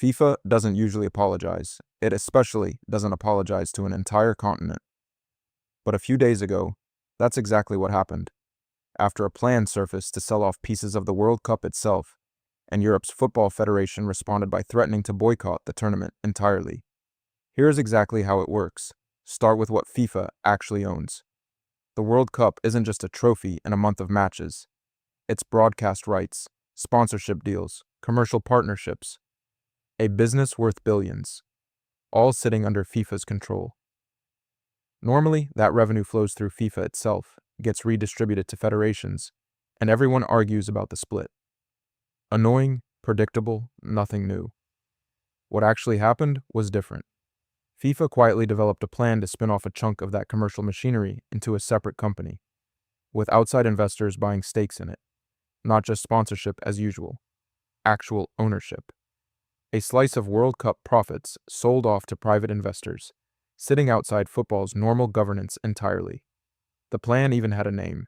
FIFA doesn't usually apologize. It especially doesn't apologize to an entire continent. But a few days ago, that's exactly what happened. After a plan surfaced to sell off pieces of the World Cup itself, and Europe's Football Federation responded by threatening to boycott the tournament entirely. Here's exactly how it works. Start with what FIFA actually owns. The World Cup isn't just a trophy and a month of matches. It's broadcast rights, sponsorship deals, commercial partnerships, a business worth billions, all sitting under FIFA's control. Normally, that revenue flows through FIFA itself, gets redistributed to federations, and everyone argues about the split. Annoying, predictable, nothing new. What actually happened was different. FIFA quietly developed a plan to spin off a chunk of that commercial machinery into a separate company, with outside investors buying stakes in it. Not just sponsorship as usual, actual ownership. A slice of World Cup profits sold off to private investors, sitting outside football's normal governance entirely. The plan even had a name: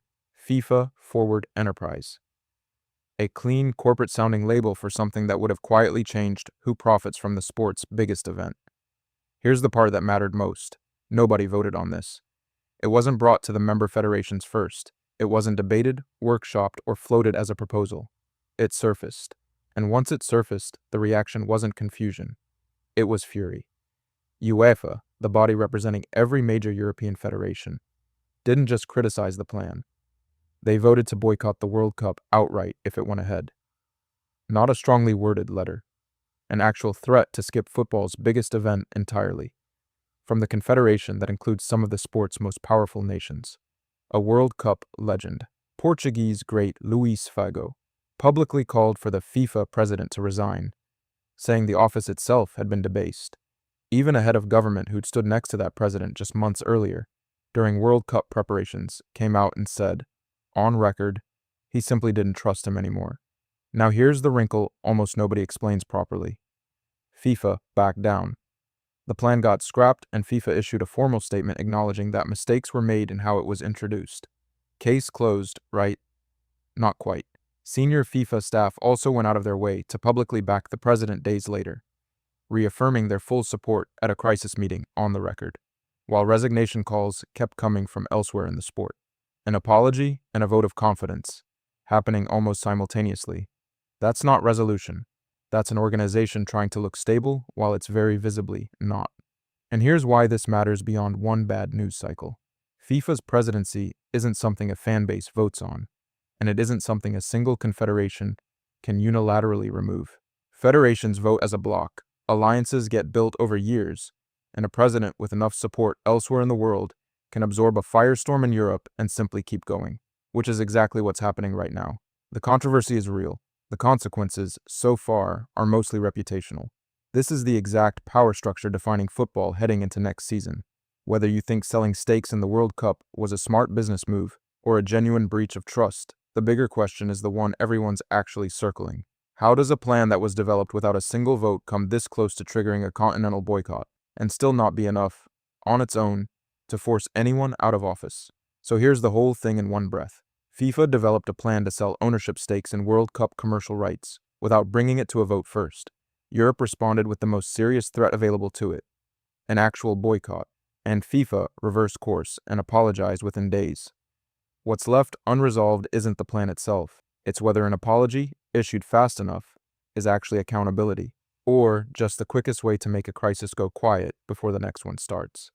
FIFA Forward Enterprise. A clean, corporate-sounding label for something that would have quietly changed who profits from the sport's biggest event. Here's the part that mattered most. Nobody voted on this. It wasn't brought to the member federations first. It wasn't debated, workshopped, or floated as a proposal. It surfaced. And once it surfaced, the reaction wasn't confusion. It was fury. Uefa, the body representing every major European federation, didn't just criticize the plan. They voted to boycott the World Cup outright if it went ahead. Not a strongly worded letter. An actual threat to skip football's biggest event entirely. From the confederation that includes some of the sport's most powerful nations. A World Cup legend, Portuguese great Luís Figo, publicly called for the FIFA president to resign, saying the office itself had been debased. Even a head of government who'd stood next to that president just months earlier, during World Cup preparations, came out and said, on record, he simply didn't trust him anymore. Now here's the wrinkle almost nobody explains properly. FIFA backed down. The plan got scrapped, and FIFA issued a formal statement acknowledging that mistakes were made in how it was introduced. Case closed, right? Not quite. Senior FIFA staff also went out of their way to publicly back the president days later, reaffirming their full support at a crisis meeting on the record, while resignation calls kept coming from elsewhere in the sport. An apology and a vote of confidence, happening almost simultaneously. That's not resolution. That's an organization trying to look stable while it's very visibly not. And here's why this matters beyond one bad news cycle. FIFA's presidency isn't something a fan base votes on, and it isn't something a single confederation can unilaterally remove. Federations vote as a bloc, alliances get built over years, and a president with enough support elsewhere in the world can absorb a firestorm in Europe and simply keep going, which is exactly what's happening right now. The controversy is real. The consequences, so far, are mostly reputational. This is the exact power structure defining football heading into next season. Whether you think selling stakes in the World Cup was a smart business move or a genuine breach of trust, the bigger question is the one everyone's actually circling. How does a plan that was developed without a single vote come this close to triggering a continental boycott and still not be enough, on its own, to force anyone out of office? So here's the whole thing in one breath. FIFA developed a plan to sell ownership stakes in World Cup commercial rights without bringing it to a vote first. Europe responded with the most serious threat available to it, an actual boycott, and FIFA reversed course and apologized within days. What's left unresolved isn't the plan itself. It's whether an apology, issued fast enough, is actually accountability, or just the quickest way to make a crisis go quiet before the next one starts.